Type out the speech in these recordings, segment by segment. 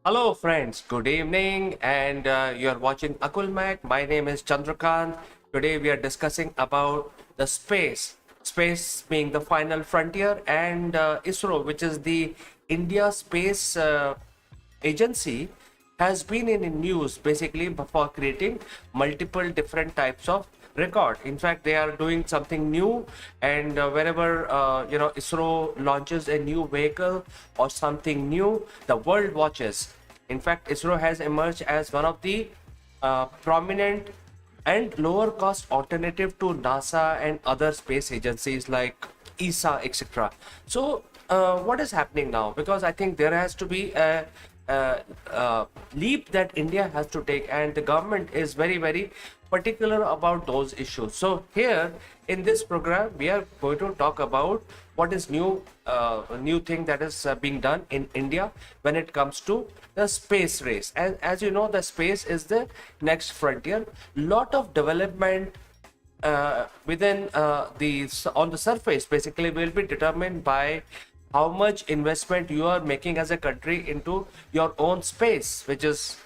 Hello, friends. Good evening, and you're watching Akulmach. My name is Chandrakant. Today, we are discussing about the space being the final frontier, and ISRO, which is the India Space Agency, has been in the news basically for creating multiple different types of record. In fact, they are doing something new, and whenever ISRO launches a new vehicle or something new, the world watches. In fact, ISRO has emerged as one of the prominent and lower cost alternative to NASA and other space agencies like ESA, etc. So, what is happening now? Because I think there has to be a leap that India has to take, and the government is very particular about those issues. So here in this program, we are going to talk about what is new thing that is being done in India when it comes to the space race. And as you know, the space is the next frontier. Lot of development within the on the surface basically will be determined by how much investment you are making as a country into your own space, which is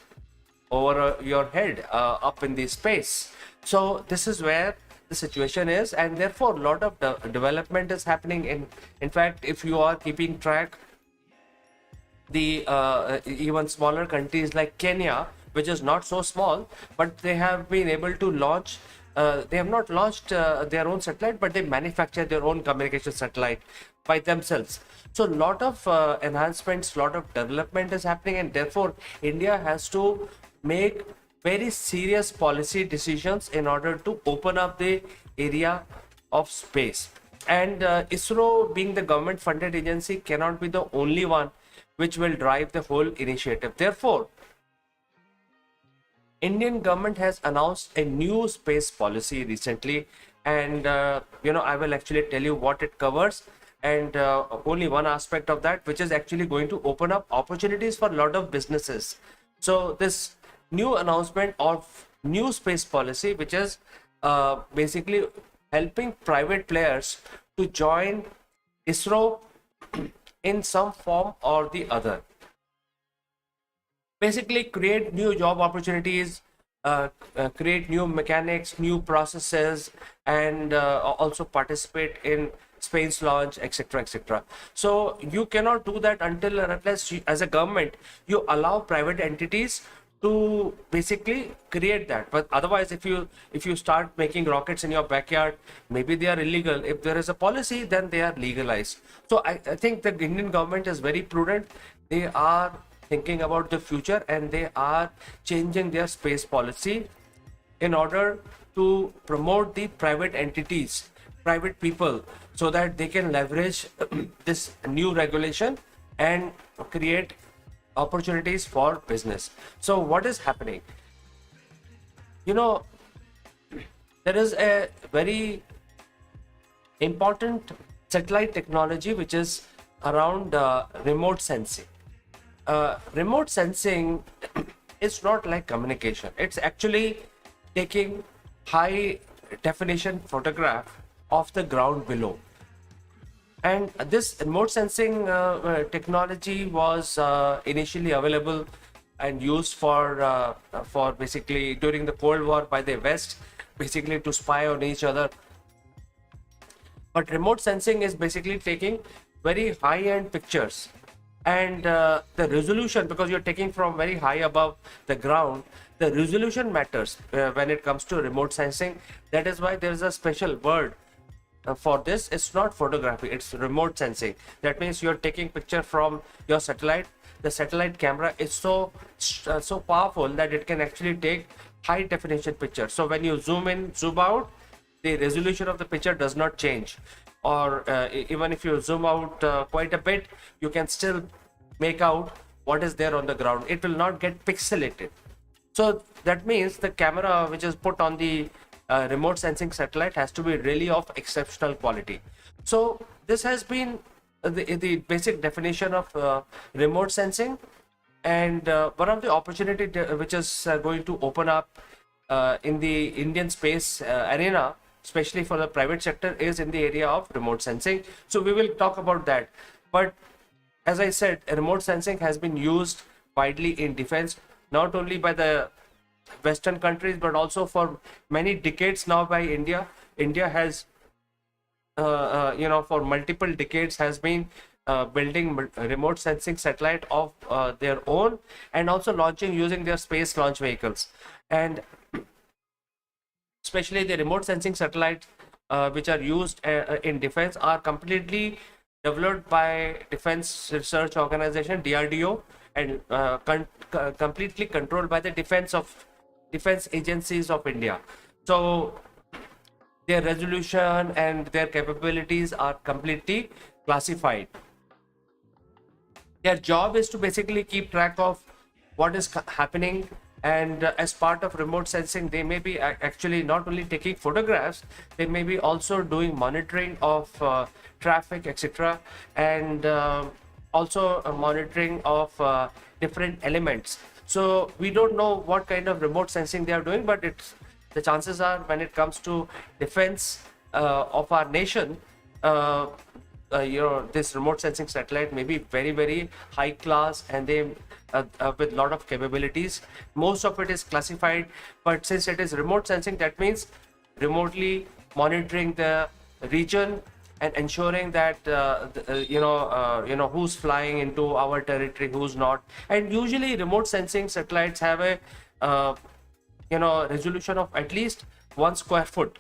over your head up in the space. So this is where the situation is, and therefore a lot of development is happening. In fact, if you are keeping track, the even smaller countries like Kenya, which is not so small, but they have been able to launch. They have not launched their own satellite, but they manufacture their own communication satellite by themselves. So a lot of enhancements, lot of development is happening, and therefore India has to make very serious policy decisions in order to open up the area of space. And ISRO, being the government funded agency, cannot be the only one which will drive the whole initiative. Therefore, Indian government has announced a new space policy recently, and I will actually tell you what it covers, and only one aspect of that, which is actually going to open up opportunities for a lot of businesses. So this new announcement of new space policy, which is basically helping private players to join ISRO in some form or the other. Basically, create new job opportunities, create new mechanics, new processes, and also participate in space launch, etc., etc. So you cannot do that until and unless you, as a government, you allow private entities to basically create that. But otherwise, if you start making rockets in your backyard, maybe they are illegal. If there is a policy, then they are legalized. So I think the Indian government is very prudent. They are thinking about the future, and they are changing their space policy in order to promote the private entities, private people, so that they can leverage this new regulation and create opportunities for business. So what is happening? You know, there is a very important satellite technology which is around remote sensing. Remote sensing is not like communication. It's actually taking high definition photograph of the ground below. And this remote sensing technology was initially available and used for basically during the Cold War by the West, basically to spy on each other. But remote sensing is basically taking very high-end pictures, and the resolution, because you're taking from very high above the ground, the resolution matters when it comes to remote sensing. That is why there is a special word for this. It's not photography, it's remote sensing. That means you're taking picture from your satellite. The satellite camera is so powerful that it can actually take high definition picture. So when you zoom in, zoom out, the resolution of the picture does not change. Or even if you zoom out quite a bit, you can still make out what is there on the ground. It will not get pixelated. So that means the camera which is put on the remote sensing satellite has to be really of exceptional quality. So this has been the basic definition of remote sensing, and one of the opportunity which is going to open up in the Indian space arena, especially for the private sector, is in the area of remote sensing. So we will talk about that. But as I said, remote sensing has been used widely in defense, not only by the Western countries, but also for many decades now by India. India has, for multiple decades has been building remote sensing satellite of their own, and also launching using their space launch vehicles. And especially the remote sensing satellites which are used in defense are completely developed by Defense Research Organization DRDO, and completely controlled by the defense agencies of India. So their resolution and their capabilities are completely classified. Their job is to basically keep track of what is happening, and as part of remote sensing they may be actually not only taking photographs, they may be also doing monitoring of traffic, etc., and also monitoring of different elements. So we don't know what kind of remote sensing they are doing, but the chances are, when it comes to defense of our nation, this remote sensing satellite may be very, very high class, and they with lot of capabilities. Most of it is classified, but since it is remote sensing, that means remotely monitoring the region and ensuring that who's flying into our territory, who's not. And usually remote sensing satellites have a resolution of at least 1 square foot,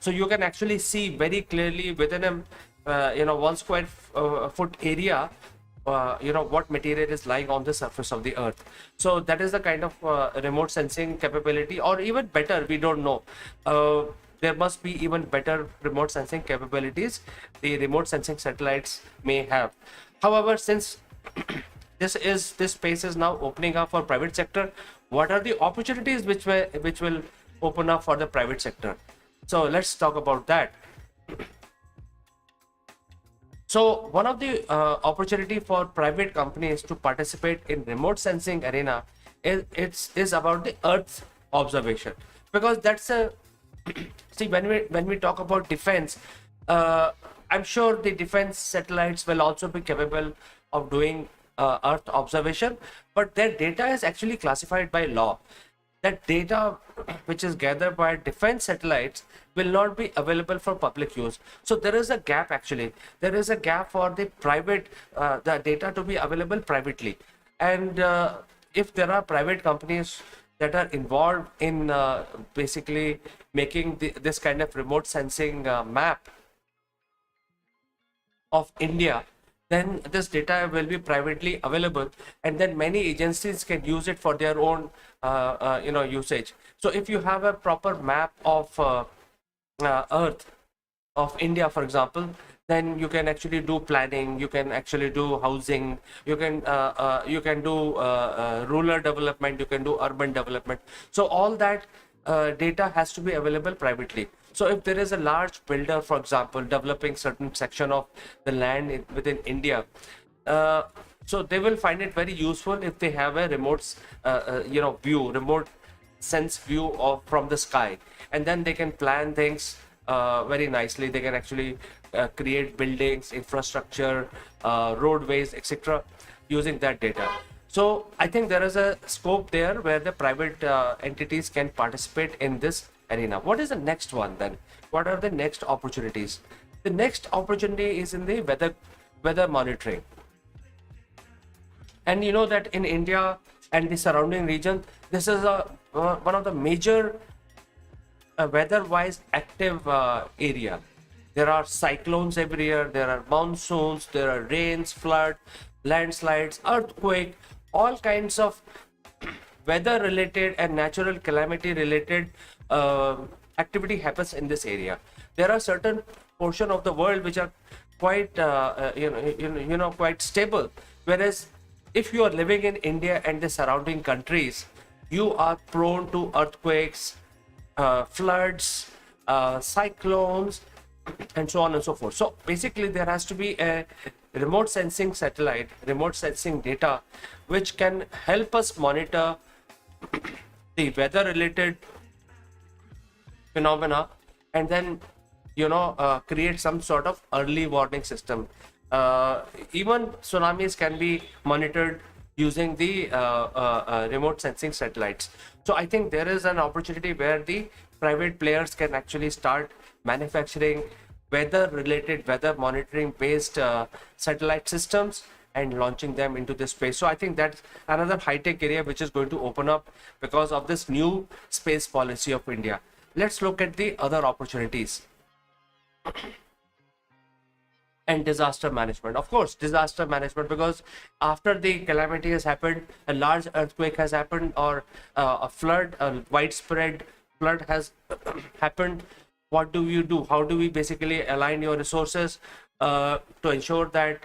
so you can actually see very clearly within a 1 square foot area what material is lying on the surface of the earth. So that is the kind of remote sensing capability, or even better, we don't know. There must be even better remote sensing capabilities the remote sensing satellites may have. However, since this space is now opening up for private sector, what are the opportunities which will open up for the private sector? So let's talk about that. So one of the opportunity for private companies to participate in remote sensing arena is about the Earth observation, because that's a see, when we talk about defense, I'm sure the defense satellites will also be capable of doing Earth observation, but their data is actually classified by law. That data which is gathered by defense satellites will not be available for public use. So there is a gap, actually. There is a gap for the private, the data to be available privately. And if there are private companies that are involved in basically making this kind of remote sensing map of India, then this data will be privately available, and then many agencies can use it for their own usage. So if you have a proper map of Earth of India, for example, then you can actually do planning, you can actually do housing, you can do rural development, you can do urban development. So all that data has to be available privately. So if there is a large builder, for example, developing certain section of the land within India, so they will find it very useful if they have a remote remote sense view from the sky, and then they can plan things very nicely. They can actually create buildings, infrastructure, roadways, etc., using that data. So I think there is a scope there where the private entities can participate in this arena. What is the next one then? What are the next opportunities? The next opportunity is in the weather monitoring. And you know that in India and the surrounding region, this is one of the major weather-wise active area. There are cyclones every year, there are monsoons, there are rains, flood, landslides, earthquake, all kinds of weather related and natural calamity related activity happens in this area. There are certain portion of the world which are quite quite stable, whereas if you are living in India and the surrounding countries, you are prone to earthquakes, floods, cyclones, and so on and so forth. So basically there has to be a remote sensing satellite, remote sensing data, which can help us monitor the weather related phenomena, and then create some sort of early warning system. Even tsunamis can be monitored using the remote sensing satellites. So I think there is an opportunity where the private players can actually start manufacturing weather monitoring based satellite systems and launching them into the space. So I think that's another high-tech area which is going to open up because of this new space policy of India. Let's look at the other opportunities. And disaster management, of course, disaster management, because after the calamity has happened, a large earthquake has happened, or a widespread flood has happened, what do you do? How do we basically align your resources to ensure that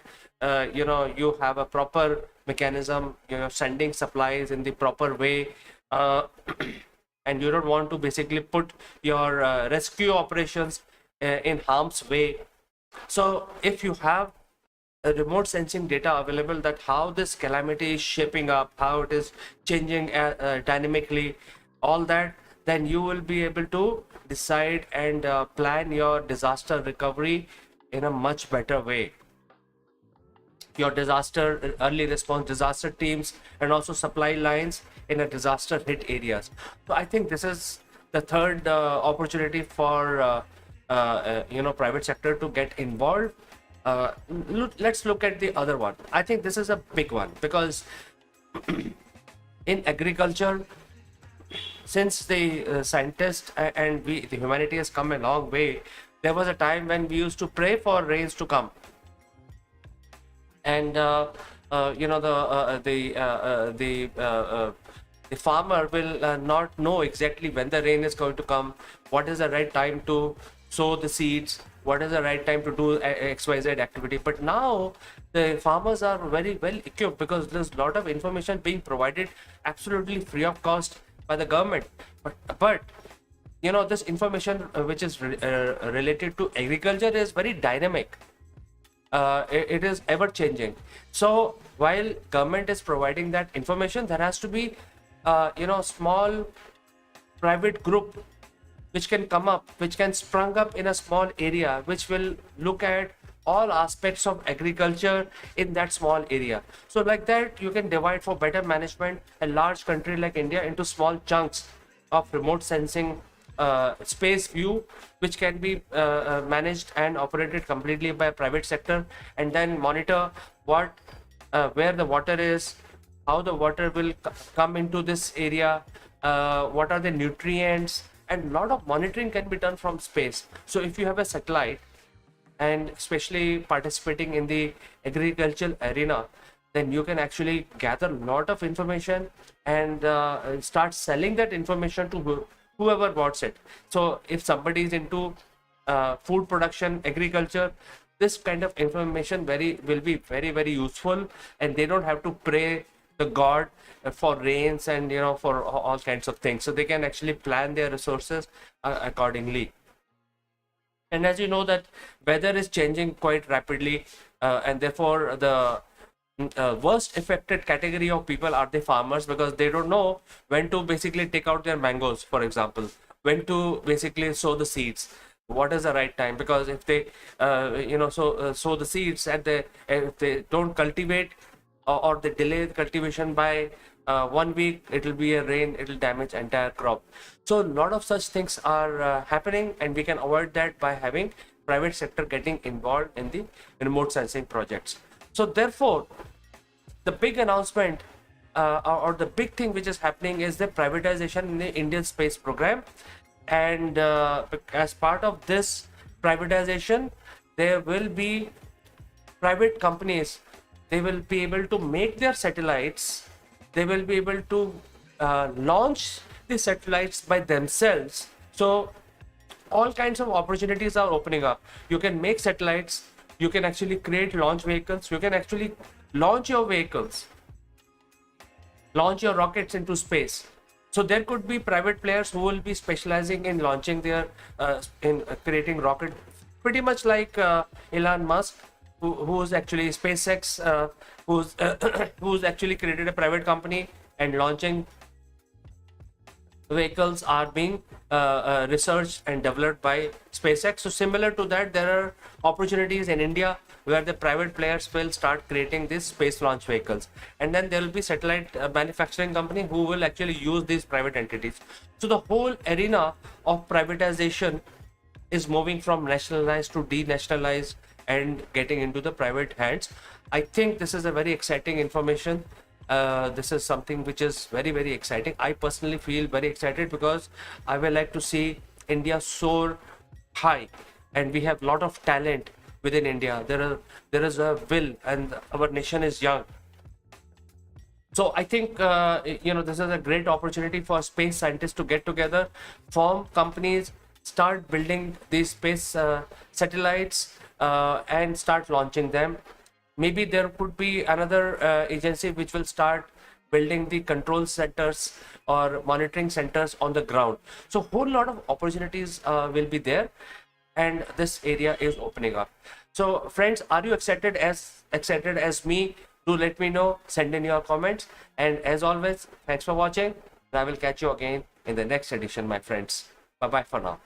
you have a proper mechanism, sending supplies in the proper way, and you don't want to basically put your rescue operations in harm's way. So if you have a remote sensing data available, that how this calamity is shaping up, how it is changing dynamically, all that, then you will be able to decide and plan your disaster recovery in a much better way. Your disaster early response disaster teams and also supply lines in a disaster hit areas. So I think this is the third opportunity for private sector to get involved. Let's look at the other one. I think this is a big one because in agriculture, since the scientists and the humanity has come a long way, there was a time when we used to pray for rains to come, and the farmer will not know exactly when the rain is going to come, what is the right time to sow the seeds, what is the right time to do XYZ activity. But now the farmers are very well equipped because there's a lot of information being provided absolutely free of cost by the government. But this information which is related to agriculture is very dynamic. It is ever changing. So while government is providing that information, there has to be small private group which can come up, which can sprung up in a small area, which will look at all aspects of agriculture in that small area. So like that, you can divide for better management a large country like India into small chunks of remote sensing space view, which can be managed and operated completely by private sector, and then monitor where the water is, how the water will come into this area, what are the nutrients, and a lot of monitoring can be done from space. So if you have a satellite and especially participating in the agricultural arena, then you can actually gather a lot of information and start selling that information to whoever wants it. So if somebody is into food production, agriculture, this kind of information will be very, very useful, and they don't have to pray the god for rains and for all kinds of things. So they can actually plan their resources accordingly. And as you know that weather is changing quite rapidly, and therefore the worst affected category of people are the farmers, because they don't know when to basically take out their mangoes, for example, when to basically sow the seeds, what is the right time. Because if they sow the seeds and if they don't cultivate, or they delay the cultivation by 1 week, it will be a rain, it will damage entire crop. So a lot of such things are happening, and we can avoid that by having private sector getting involved in the remote sensing projects. So therefore, the big announcement or the big thing which is happening is the privatization in the Indian space program. And as part of this privatization, there will be private companies. They will be able to make their satellites. They will be able to launch the satellites by themselves. So all kinds of opportunities are opening up. You can make satellites. You can actually create launch vehicles. You can actually launch your vehicles, launch your rockets into space. So there could be private players who will be specializing in launching their, in creating rocket, pretty much like Elon Musk, who's actually SpaceX, who's actually created a private company and launching vehicles are being researched and developed by SpaceX. So similar to that, there are opportunities in India where the private players will start creating these space launch vehicles, and then there will be satellite manufacturing company who will actually use these private entities. So the whole arena of privatization is moving from nationalized to denationalized and getting into the private hands. I think this is a very exciting information. This is something which is very, very exciting. I personally feel very excited because I would like to see India soar high, and we have a lot of talent within India. There is a will, and our nation is young. So I think this is a great opportunity for space scientists to get together, form companies, start building these space satellites, and start launching them. Maybe there could be another agency which will start building the control centers or monitoring centers on the ground. So whole lot of opportunities will be there, and this area is opening up. So friends, are you excited as me? Do let me know, send in your comments, and as always, thanks for watching, and I will catch you again in the next edition, my friends. Bye bye for now.